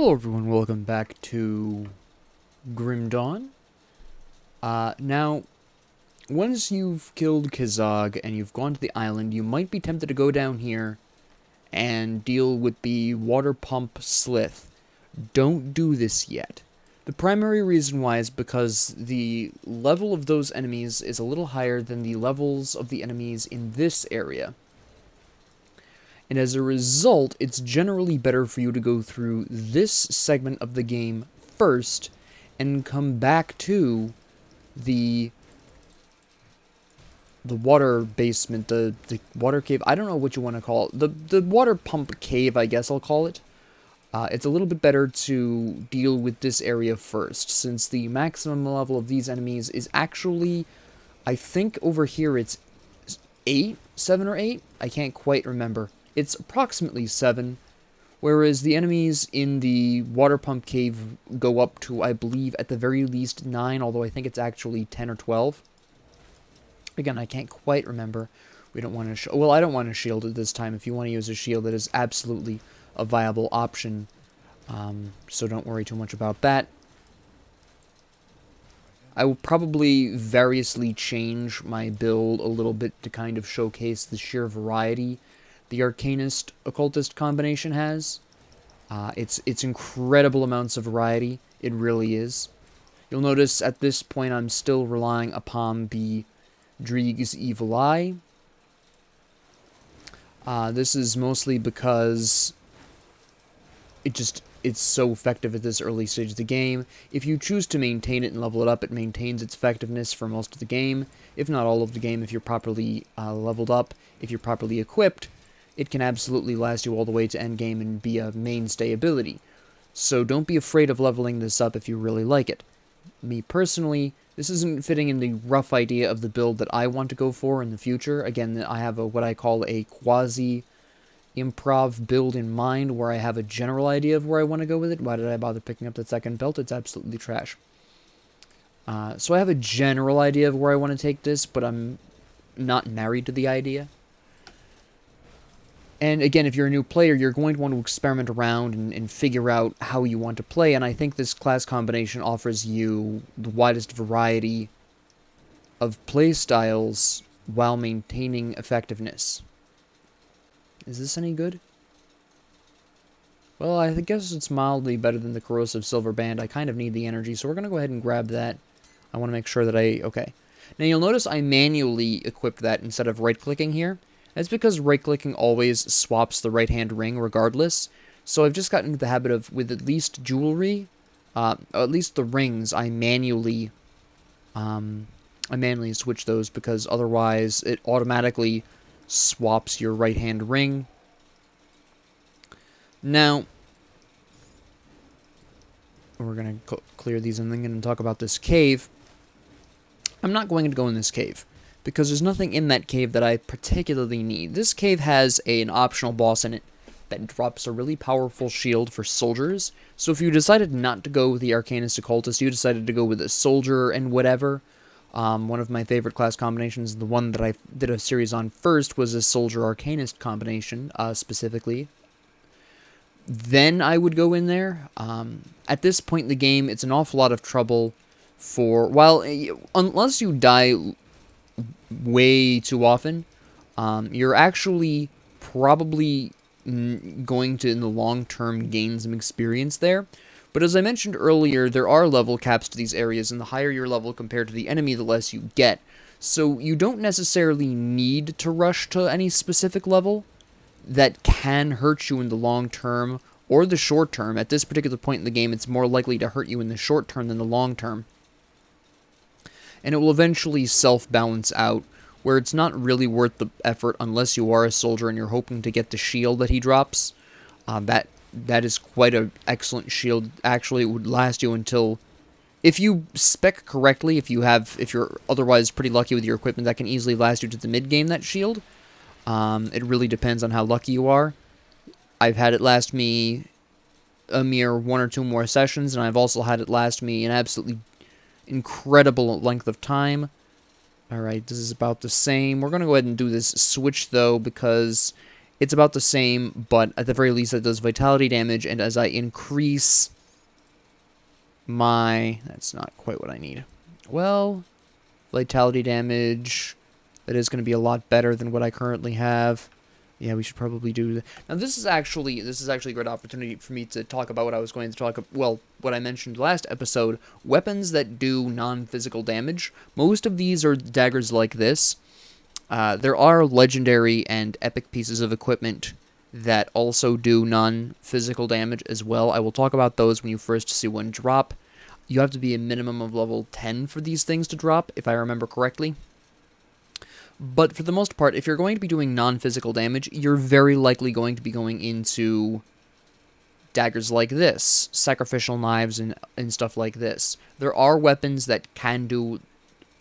Hello everyone, welcome back to Grim Dawn. Now, once you've killed Kazog and you've gone to the island, you might be tempted to go down here and deal with the water pump Slith. Don't do this yet. The primary reason why is because the level of those enemies is a little higher than the levels of the enemies in this area. And as a result, it's generally better for you to go through this segment of the game first and come back to the water basement, the water cave. I don't know what you want to call it. The water pump cave, I guess I'll call it. It's a little bit better to deal with this area first, since the maximum level of these enemies is actually, I think over here it's 7 or 8? I can't quite remember. It's approximately 7, whereas the enemies in the water pump cave go up to, I believe, at the very least 9, although I think it's actually 10 or 12. Again, I can't quite remember. We don't want to well, I don't want to shield it this time. If you want to use a shield, that is absolutely a viable option. So don't worry too much about that. I will probably variously change my build a little bit to kind of showcase the sheer variety the Arcanist Occultist combination has. It's incredible amounts of variety. It really is. You'll notice at this point I'm still relying upon the Dreeg's Evil Eye. This is mostly because it's so effective at this early stage of the game. If you choose to maintain it and level it up, it maintains its effectiveness for most of the game, if not all of the game. If you're properly leveled up, if you're properly equipped, it can absolutely last you all the way to endgame and be a mainstay ability. So don't be afraid of leveling this up if you really like it. Me personally, this isn't fitting in the rough idea of the build that I want to go for in the future. Again, I have what I call a quasi-improv build in mind, where I have a general idea of where I want to go with it. Why did I bother picking up that second belt? It's absolutely trash. So I have a general idea of where I want to take this, but I'm not married to the idea. And again, if you're a new player, you're going to want to experiment around and figure out how you want to play, and I think this class combination offers you the widest variety of play styles while maintaining effectiveness. Is this any good? Well, I guess it's mildly better than the Corrosive Silver Band. I kind of need the energy, so we're going to go ahead and grab that. I want to make sure that okay. Now you'll notice I manually equipped that instead of right-clicking here. That's because right-clicking always swaps the right-hand ring regardless. So I've just gotten into the habit of, with at least jewelry, at least the rings, I manually switch those, because otherwise it automatically swaps your right-hand ring. Now, we're going to clear these and then going to talk about this cave. I'm not going to go in this cave, because there's nothing in that cave that I particularly need. This cave has an optional boss in it that drops a really powerful shield for soldiers. So if you decided not to go with the Arcanist Occultist, you decided to go with a soldier and whatever. One of my favorite class combinations, the one that I did a series on first, was a Soldier Arcanist combination, specifically. Then I would go in there. At this point in the game, it's an awful lot of trouble for, well, unless you die way too often, you're actually probably going to, in the long term, gain some experience there. But as I mentioned earlier, there are level caps to these areas, and the higher your level compared to the enemy, the less you get. So you don't necessarily need to rush to any specific level that can hurt you in the long term or the short term. At this particular point in the game, it's more likely to hurt you in the short term than the long term. And it will eventually self-balance out, where it's not really worth the effort unless you are a soldier and you're hoping to get the shield that he drops. That is quite an excellent shield. Actually, it would last you until, if you spec correctly, if you're otherwise pretty lucky with your equipment, that can easily last you to the mid-game, that shield. It really depends on how lucky you are. I've had it last me a mere 1 or 2 more sessions, and I've also had it last me an absolutely incredible length of time. Alright, this is about the same. We're going to go ahead and do this switch, though, because it's about the same, but at the very least it does vitality damage, and as I increase my... That's not quite what I need. Well, vitality damage, that is going to be a lot better than what I currently have. Yeah, we should probably do that. Now, this is actually a great opportunity for me to talk about what I was going to talk about. Well, what I mentioned last episode, weapons that do non-physical damage. Most of these are daggers like this. There are legendary and epic pieces of equipment that also do non-physical damage as well. I will talk about those when you first see one drop. You have to be a minimum of level 10 for these things to drop, if I remember correctly. But for the most part, if you're going to be doing non-physical damage, you're very likely going to be going into daggers like this, sacrificial knives and stuff like this. There are weapons that can do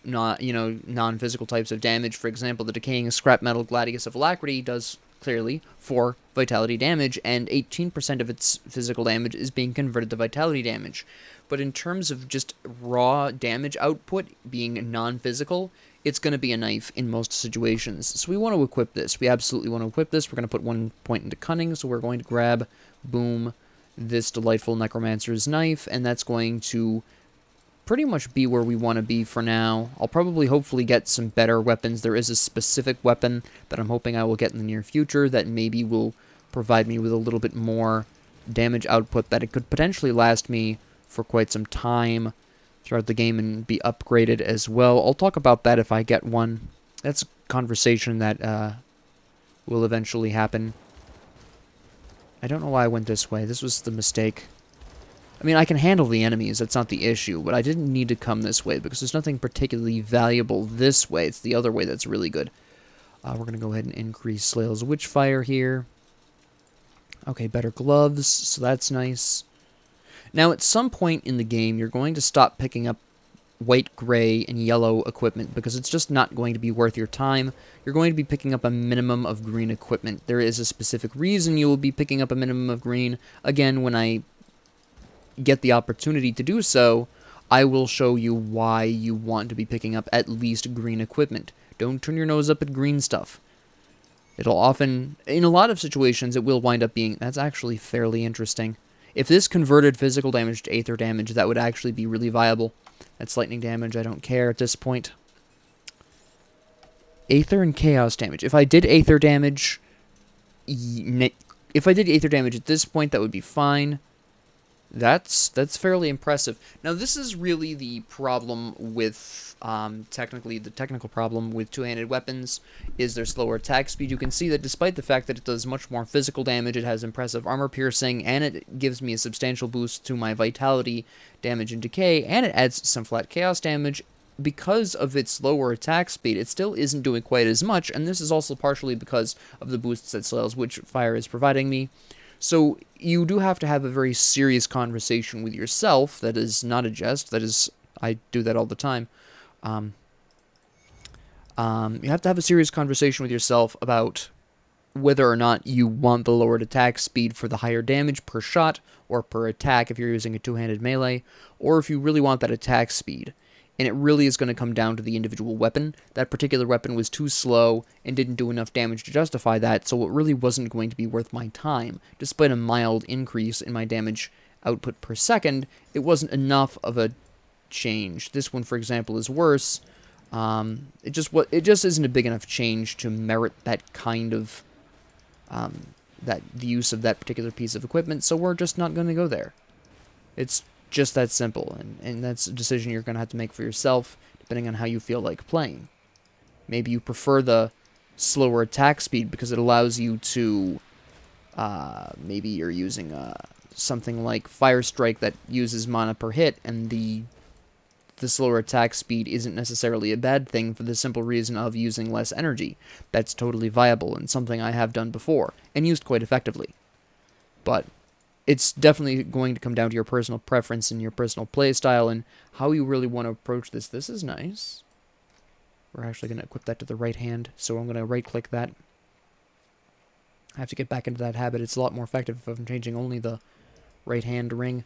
non-physical types of damage. For example, the decaying scrap metal Gladius of Alacrity does clearly 4 vitality damage, and 18% of its physical damage is being converted to vitality damage. But in terms of just raw damage output being non-physical, it's going to be a knife in most situations. So we want to equip this. We absolutely want to equip this. We're going to put 1 point into cunning, so we're going to grab, boom, this delightful necromancer's knife, and that's going to pretty much be where we want to be for now. I'll probably hopefully get some better weapons. There is a specific weapon that I'm hoping I will get in the near future that maybe will provide me with a little bit more damage output, that it could potentially last me for quite some time throughout the game and be upgraded as well. I'll talk about that if I get one. That's a conversation that will eventually happen. I don't know why I went this way. This was the mistake. I mean, I can handle the enemies, that's not the issue, but I didn't need to come this way because there's nothing particularly valuable this way. It's the other way that's really good. We're going to go ahead and increase Slail's Witchfire here. Okay, better gloves, so that's nice. Now, at some point in the game, you're going to stop picking up white, gray, and yellow equipment because it's just not going to be worth your time. You're going to be picking up a minimum of green equipment. There is a specific reason you will be picking up a minimum of green. Again, when I get the opportunity to do so, I will show you why you want to be picking up at least green equipment. Don't turn your nose up at green stuff. It'll often, in a lot of situations, it will wind up being... That's actually fairly interesting. If this converted physical damage to aether damage, that would actually be really viable. That's lightning damage, I don't care at this point. Aether and chaos damage. If I did aether damage... If I did aether damage at this point, that would be fine. That's fairly impressive. Now, this is really the problem with, the technical problem with two-handed weapons, is their slower attack speed. You can see that despite the fact that it does much more physical damage, it has impressive armor piercing, and it gives me a substantial boost to my vitality, damage, and decay, and it adds some flat chaos damage. Because of its lower attack speed, it still isn't doing quite as much, and this is also partially because of the boosts that Slail's Witchfire is providing me. So you do have to have a very serious conversation with yourself. That is not a jest. That is, I do that all the time. You have to have a serious conversation with yourself about whether or not you want the lowered attack speed for the higher damage per shot or per attack if you're using a two-handed melee, or if you really want that attack speed. And it really is going to come down to the individual weapon. That particular weapon was too slow and didn't do enough damage to justify that, so it really wasn't going to be worth my time. Despite a mild increase in my damage output per second, it wasn't enough of a change. This one, for example, is worse. It just isn't a big enough change to merit that kind of the use of that particular piece of equipment, so we're just not going to go there. It's just that simple, and that's a decision you're going to have to make for yourself, depending on how you feel like playing. Maybe you prefer the slower attack speed because it allows you to, maybe you're using something like Fire Strike that uses mana per hit, and the slower attack speed isn't necessarily a bad thing for the simple reason of using less energy. That's totally viable, and something I have done before, and used quite effectively. But it's definitely going to come down to your personal preference and your personal play style and how you really want to approach this. This is nice. We're actually going to equip that to the right hand, so I'm going to right-click that. I have to get back into that habit. It's a lot more effective if I'm changing only the right-hand ring.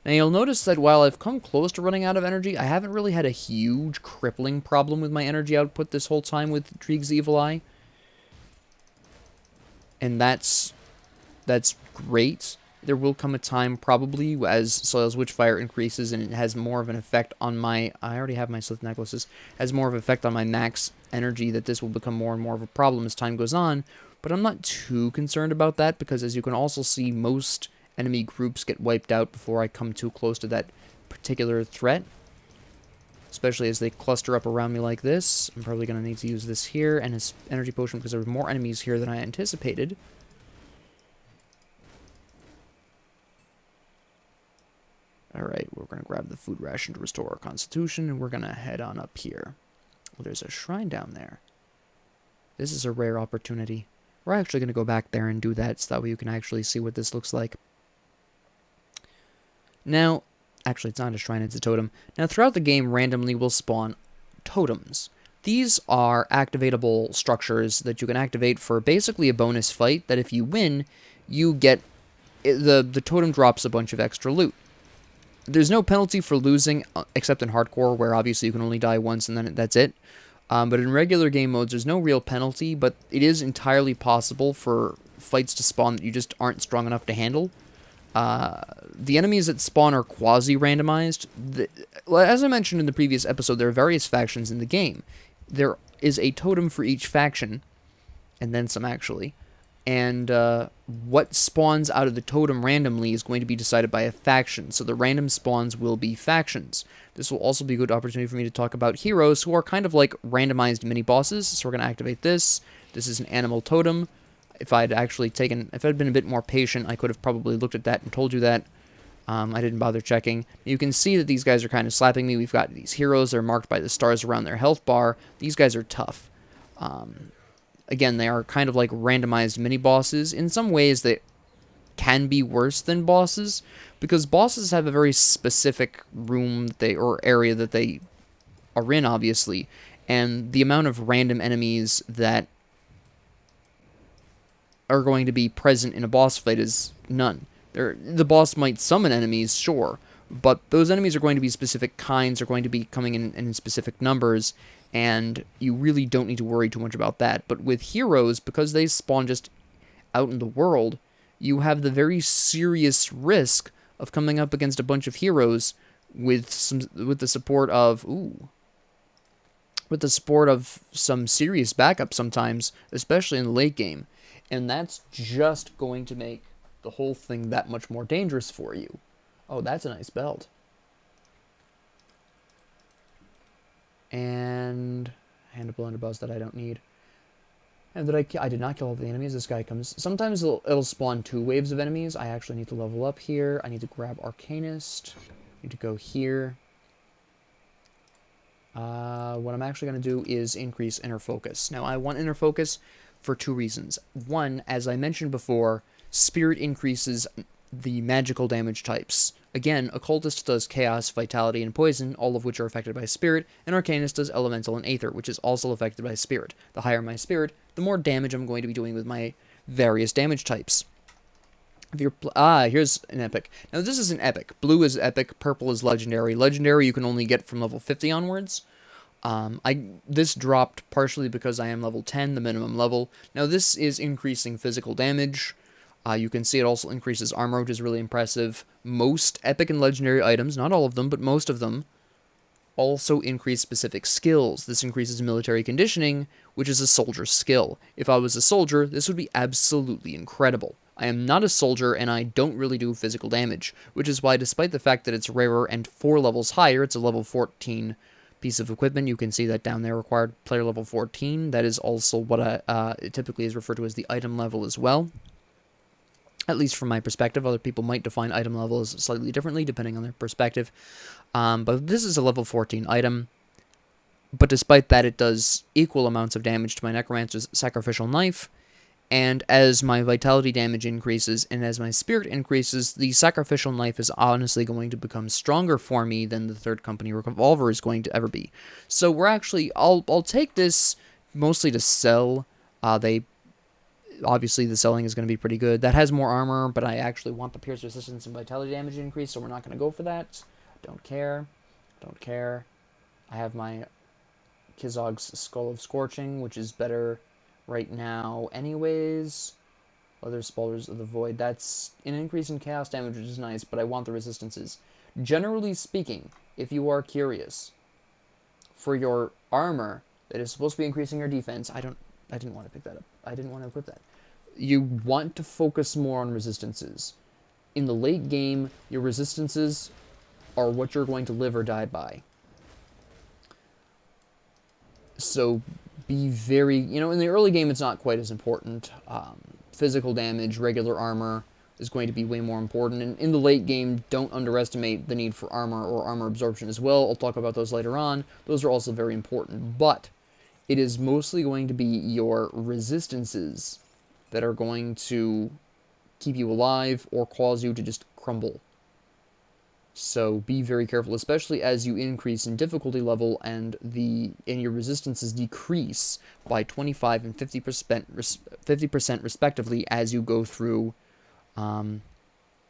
Now you'll notice that while I've come close to running out of energy, I haven't really had a huge crippling problem with my energy output this whole time with Dreeg's Evil Eye. And that's great. There will come a time probably as Soil's Witchfire increases and it has more of an effect on my... I already have my Slith Necklaces. Has more of an effect on my max energy that this will become more and more of a problem as time goes on. But I'm not too concerned about that because as you can also see, most enemy groups get wiped out before I come too close to that particular threat. Especially as they cluster up around me like this. I'm probably going to need to use this here and his energy potion because there are more enemies here than I anticipated. Alright, we're going to grab the food ration to restore our constitution, and we're going to head on up here. Well, there's a shrine down there. This is a rare opportunity. We're actually going to go back there and do that, so that way you can actually see what this looks like. Now, actually it's not a shrine, it's a totem. Now, throughout the game, randomly will spawn totems. These are activatable structures that you can activate for basically a bonus fight, that if you win, you get... The totem drops a bunch of extra loot. There's no penalty for losing, except in hardcore, where obviously you can only die once and then that's it. But in regular game modes, there's no real penalty, but it is entirely possible for fights to spawn that you just aren't strong enough to handle. The enemies that spawn are quasi-randomized. As I mentioned in the previous episode, there are various factions in the game. There is a totem for each faction, and then some actually. And what spawns out of the totem randomly is going to be decided by a faction. So the random spawns will be factions. This will also be a good opportunity for me to talk about heroes who are kind of like randomized mini-bosses. So we're going to activate this. This is an animal totem. If I'd been a bit more patient, I could have probably looked at that and told you that. I didn't bother checking. You can see that these guys are kind of slapping me. We've got these heroes that are marked by the stars around their health bar. These guys are tough. Again, they are kind of like randomized mini-bosses. In some ways, they can be worse than bosses, because bosses have a very specific room or area that they are in, obviously, and the amount of random enemies that are going to be present in a boss fight is none. The boss might summon enemies, sure, but those enemies are going to be specific kinds, are going to be coming in specific numbers, and you really don't need to worry too much about that. But with heroes, because they spawn just out in the world, you have the very serious risk of coming up against a bunch of heroes with the support of some serious backup sometimes, especially in the late game. And that's just going to make the whole thing that much more dangerous for you. Oh, that's a nice belt. And hand of blunderbuss that I don't need. And I did not kill all the enemies. This guy comes. Sometimes it'll spawn 2 waves of enemies. I actually need to level up here. I need to grab Arcanist. I need to go here. What I'm actually going to do is increase Inner Focus. Now, I want Inner Focus for 2 reasons. One, as I mentioned before, Spirit increases the magical damage types. Again, Occultist does Chaos, Vitality, and Poison, all of which are affected by Spirit, and Arcanist does Elemental and Aether, which is also affected by Spirit. The higher my Spirit, the more damage I'm going to be doing with my various damage types. Here's an epic. Now, this is an epic. Blue is epic, purple is legendary. Legendary you can only get from level 50 onwards. This dropped partially because I am level 10, the minimum level. Now, this is increasing physical damage. You can see it also increases armor, which is really impressive. Most epic and legendary items, not all of them, but most of them, also increase specific skills. This increases military conditioning, which is a soldier skill. If I was a soldier, this would be absolutely incredible. I am not a soldier, and I don't really do physical damage, which is why, despite the fact that it's rarer and 4 levels higher, it's a level 14 piece of equipment. You can see that down there, required player level 14. That is also what it typically is referred to as the item level as well. At least from my perspective. Other people might define item levels slightly differently, depending on their perspective. But this is a level 14 item. But despite that, it does equal amounts of damage to my Necromancer's Sacrificial Knife. And as my Vitality damage increases, and as my Spirit increases, the Sacrificial Knife is honestly going to become stronger for me than the Third Company Revolver is going to ever be. So we're actually... I'll take this mostly to sell. obviously the selling is going to be pretty good. That has more armor, but I actually want the pierce resistance and vitality damage increase, so we're not going to go for that. Don't care. Don't care. I have my Kizog's Skull of Scorching, which is better right now anyways. Other Spalders of the Void. That's an increase in chaos damage, which is nice, but I want the resistances. Generally speaking, if you are curious, for your armor that is supposed to be increasing your defense, I didn't want to pick that up. I didn't want to equip that. You want to focus more on resistances. In the late game, your resistances are what you're going to live or die by. So be very, in the early game, it's not quite as important. Physical damage, regular armor is going to be way more important. And in the late game, don't underestimate the need for armor or armor absorption as well. I'll talk about those later on. Those are also very important. But it is mostly going to be your resistances that are going to keep you alive or cause you to just crumble. So be very careful, especially as you increase in difficulty level and your resistances decrease by 25 and 50% respectively as you go through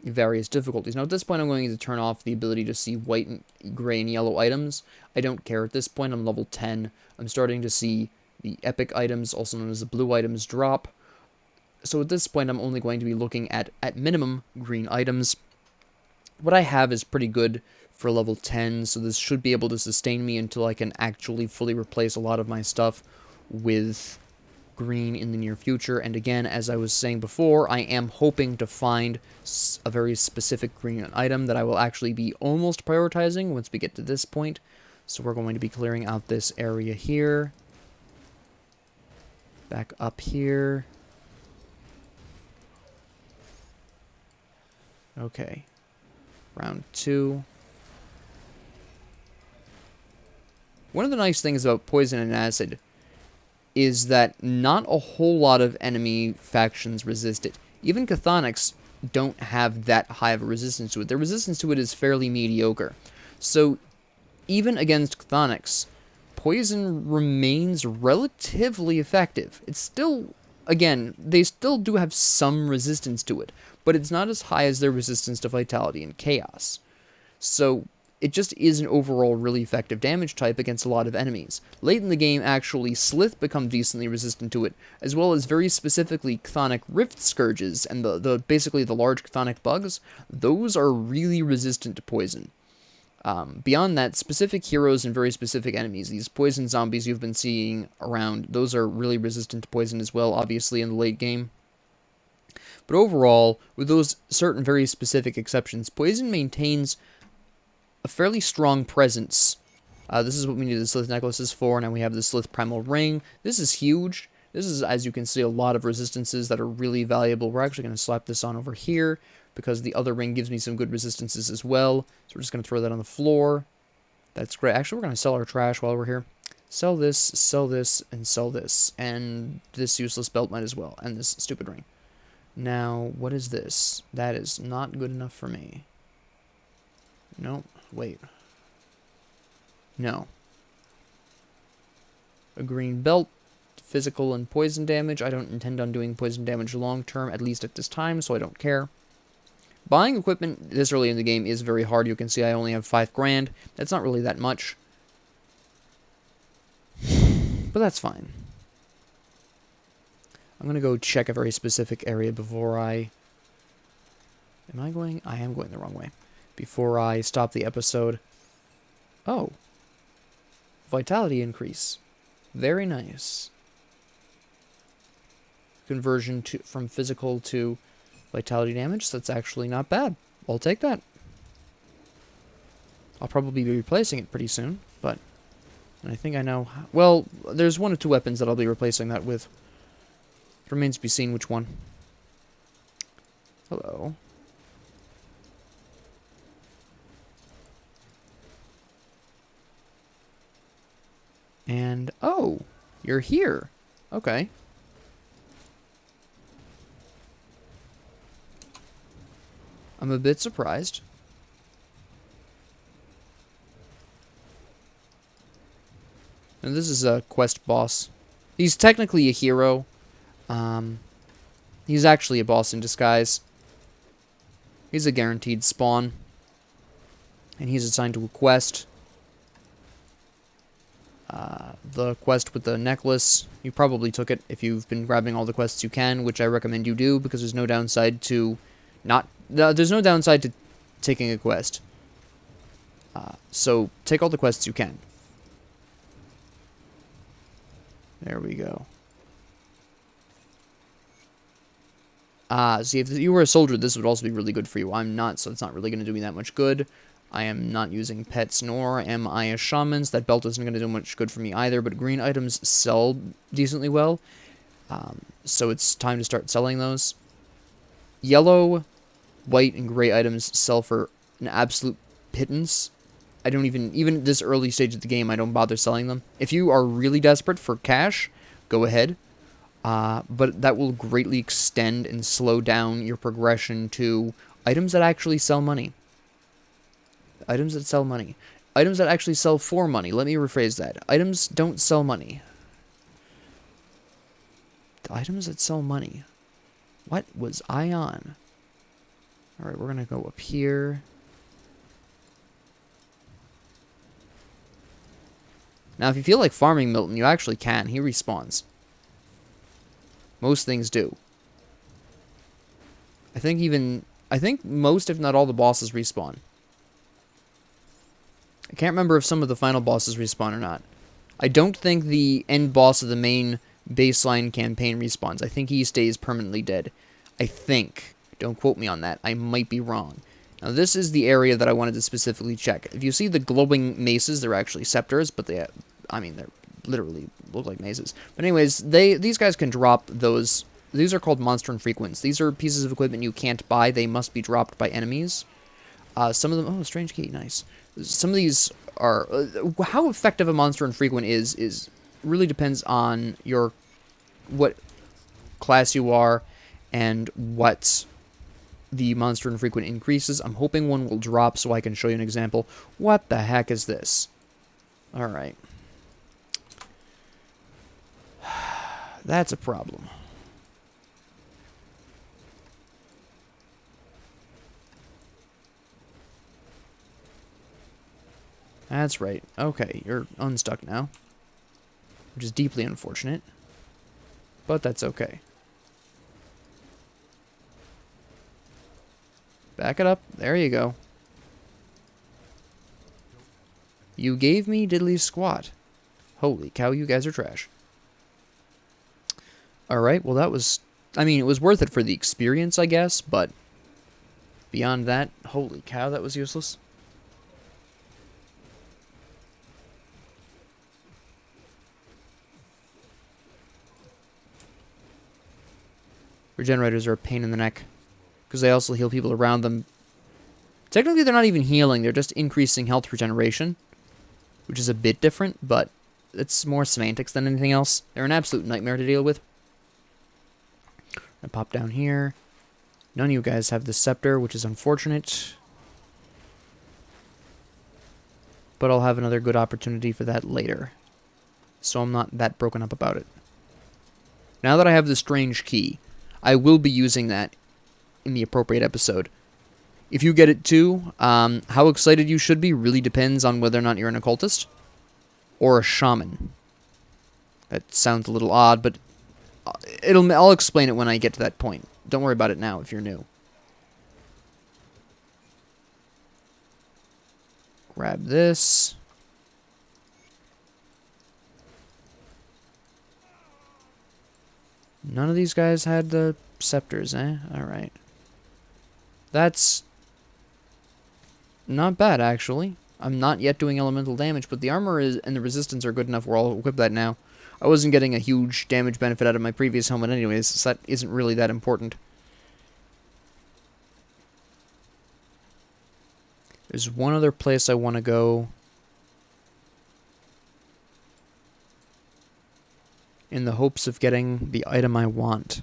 various difficulties. Now at this point I'm going to turn off the ability to see white and gray and yellow items. I don't care at this point. I'm level 10. I'm starting to see the epic items, also known as the blue items, drop. So at this point I'm only going to be looking at minimum green items. What I have is pretty good for level 10, so this should be able to sustain me until I can actually fully replace a lot of my stuff with green in the near future. And again, as I was saying before, I am hoping to find a very specific green item that I will actually be almost prioritizing once we get to this point. So we're going to be clearing out this area here. Back up here. Okay. Round 2. One of the nice things about Poison and Acid is that not a whole lot of enemy factions resist it. Even Chthonics don't have that high of a resistance to it. Their resistance to it is fairly mediocre. So even against Chthonics, Poison remains relatively effective. It's still, again, they still do have some resistance to it, but it's not as high as their resistance to Vitality and Chaos. So it just is an overall really effective damage type against a lot of enemies. Late in the game, actually, Slith become decently resistant to it, as well as very specifically Chthonic Rift Scourges and basically the large Chthonic bugs. Those are really resistant to poison. Beyond that, specific heroes and very specific enemies, these poison zombies you've been seeing around, those are really resistant to poison as well, obviously, in the late game. But overall, with those certain very specific exceptions, poison maintains a fairly strong presence. This is what we need the Slith necklaces for. Now we have the Slith Primal Ring. This is huge. This is, as you can see, a lot of resistances that are really valuable. We're actually going to slap this on over here because the other ring gives me some good resistances as well. So we're just going to throw that on the floor. That's great. Actually, we're going to sell our trash while we're here. Sell this, and sell this. And this useless belt might as well. And this stupid ring. Now, what is this? That is not good enough for me. Nope. Wait. No. A green belt. Physical and poison damage. I don't intend on doing poison damage long term, at least at this time, so I don't care. Buying equipment this early in the game is very hard. You can see I only have 5 grand. That's not really that much. But that's fine. I'm going to go check a very specific area before I... Am I going? I am going the wrong way. Before I stop the episode. Oh. Vitality increase. Very nice. Conversion from physical to vitality damage. So that's actually not bad. I'll take that. I'll probably be replacing it pretty soon, but I think I know. Well, there's 1 or 2 weapons that I'll be replacing that with. It remains to be seen which one. Hello. And, oh, you're here. Okay. I'm a bit surprised. And this is a quest boss. He's technically a hero. He's actually a boss in disguise. He's a guaranteed spawn. And he's assigned to a quest. The quest with the necklace, you probably took it if you've been grabbing all the quests you can, which I recommend you do, because there's no downside to there's no downside to taking a quest. So take all the quests you can. There we go. See, if you were a soldier, this would also be really good for you. I'm not, so it's not really going to do me that much good. I am not using pets, nor am I a shaman, so that belt isn't going to do much good for me either, but green items sell decently well, so it's time to start selling those. Yellow, white, and gray items sell for an absolute pittance. I don't even at this early stage of the game, I don't bother selling them. If you are really desperate for cash, go ahead. But that will greatly extend and slow down your progression to items that actually sell money. Items that sell money. Items that actually sell for money. Let me rephrase that. Items don't sell money. The items that sell money. What was I on? Alright, we're going to go up here. Now, if you feel like farming Milton, you actually can. He respawns. Most things do. I think most, if not all, the bosses respawn. I can't remember if some of the final bosses respawn or not. I don't think the end boss of the main baseline campaign respawns. I think he stays permanently dead. I think. Don't quote me on that. I might be wrong. Now, this is the area that I wanted to specifically check. If you see the glowing maces, they're actually scepters, but they're literally look like maces. But anyways, these guys can drop those. These are called monster infrequents. These are pieces of equipment you can't buy. They must be dropped by enemies. Some of them... Oh, strange key. Nice. Some of these are... how effective a monster infrequent is really depends on what class you are and what the monster infrequent increases. I'm hoping one will drop so I can show you an example. What the heck is this? Alright. That's a problem. That's right. Okay, you're unstuck now. Which is deeply unfortunate. But that's okay. Back it up. There you go. You gave me diddly squat. Holy cow, you guys are trash. Alright, well that was... I mean, it was worth it for the experience, I guess, but... beyond that, holy cow, that was useless. Regenerators are a pain in the neck, because they also heal people around them. Technically, they're not even healing, they're just increasing health regeneration, which is a bit different, but it's more semantics than anything else. They're an absolute nightmare to deal with. I pop down here. None of you guys have the scepter, which is unfortunate. But I'll have another good opportunity for that later. So I'm not that broken up about it. Now that I have the strange key, I will be using that in the appropriate episode. If you get it too, how excited you should be really depends on whether or not you're an occultist or a shaman. That sounds a little odd, but I'll explain it when I get to that point. Don't worry about it now if you're new. Grab this. None of these guys had the scepters, eh? Alright. That's not bad, actually. I'm not yet doing elemental damage, but the armor and the resistance are good enough where I'll equip that now. I wasn't getting a huge damage benefit out of my previous helmet anyways, so that isn't really that important. There's one other place I want to go. In the hopes of getting the item I want.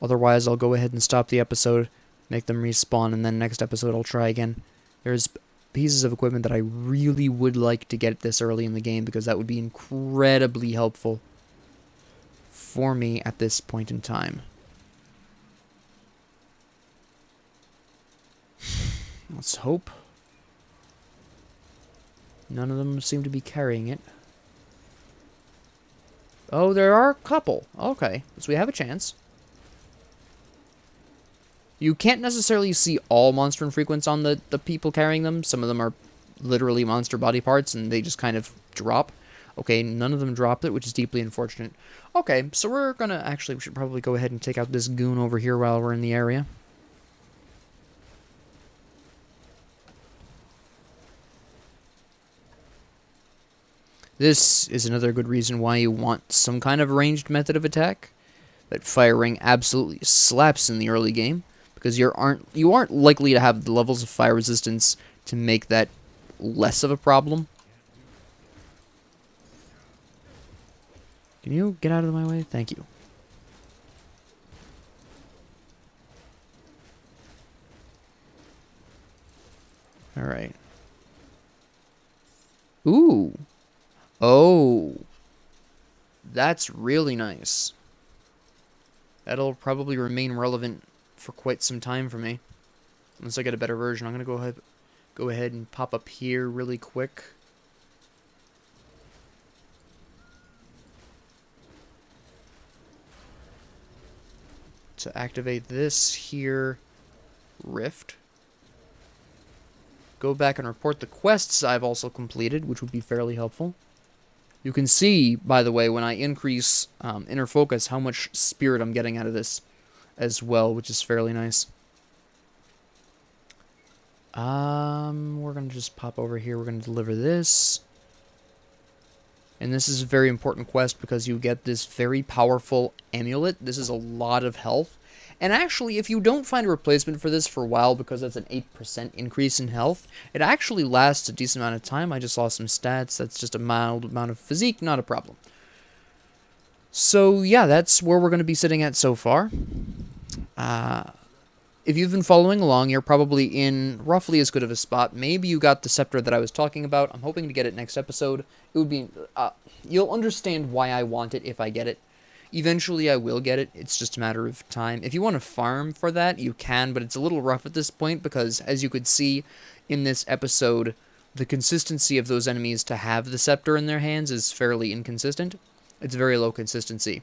Otherwise, I'll go ahead and stop the episode, make them respawn, and then next episode I'll try again. There's pieces of equipment that I really would like to get this early in the game, because that would be incredibly helpful for me at this point in time. Let's hope. None of them seem to be carrying it. Oh, there are a couple. Okay, so we have a chance. You can't necessarily see all monster infrequents on the people carrying them. Some of them are literally monster body parts, and they just kind of drop. Okay, none of them dropped it, which is deeply unfortunate. Okay, so we're gonna... Actually, we should probably go ahead and take out this goon over here while we're in the area. This is another good reason why you want some kind of ranged method of attack. That firing absolutely slaps in the early game, because you aren't likely to have the levels of fire resistance to make that less of a problem. Can you get out of my way? Thank you. Alright. Ooh. Oh. That's really nice. That'll probably remain relevant for quite some time for me. Unless I get a better version. I'm going to go ahead and pop up here really quick. To activate this here rift. Go back and report the quests I've also completed, which would be fairly helpful. You can see, by the way, when I increase inner focus, how much spirit I'm getting out of this as well, which is fairly nice. We're going to just pop over here. We're going to deliver this. And this is a very important quest because you get this very powerful amulet. This is a lot of health. And actually, if you don't find a replacement for this for a while, because that's an 8% increase in health, it actually lasts a decent amount of time. I just lost some stats. That's just a mild amount of physique, not a problem. So, yeah, that's where we're going to be sitting at so far. If you've been following along, you're probably in roughly as good of a spot. Maybe you got the scepter that I was talking about. I'm hoping to get it next episode. It would be... you'll understand why I want it if I get it. Eventually, I will get it. It's just a matter of time. If you want to farm for that, you can, but it's a little rough at this point because, as you could see in this episode, the consistency of those enemies to have the scepter in their hands is fairly inconsistent. It's very low consistency.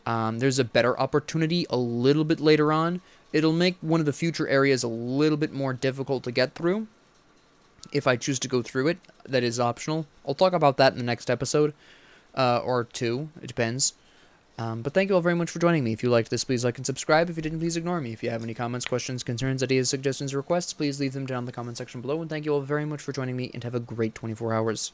There's a better opportunity a little bit later on. It'll make one of the future areas a little bit more difficult to get through. If I choose to go through it, that is optional. I'll talk about that in the next episode, or two, it depends. But thank you all very much for joining me. If you liked this, please like and subscribe. If you didn't, please ignore me. If you have any comments, questions, concerns, ideas, suggestions, or requests, please leave them down in the comment section below. And thank you all very much for joining me, and have a great 24 hours.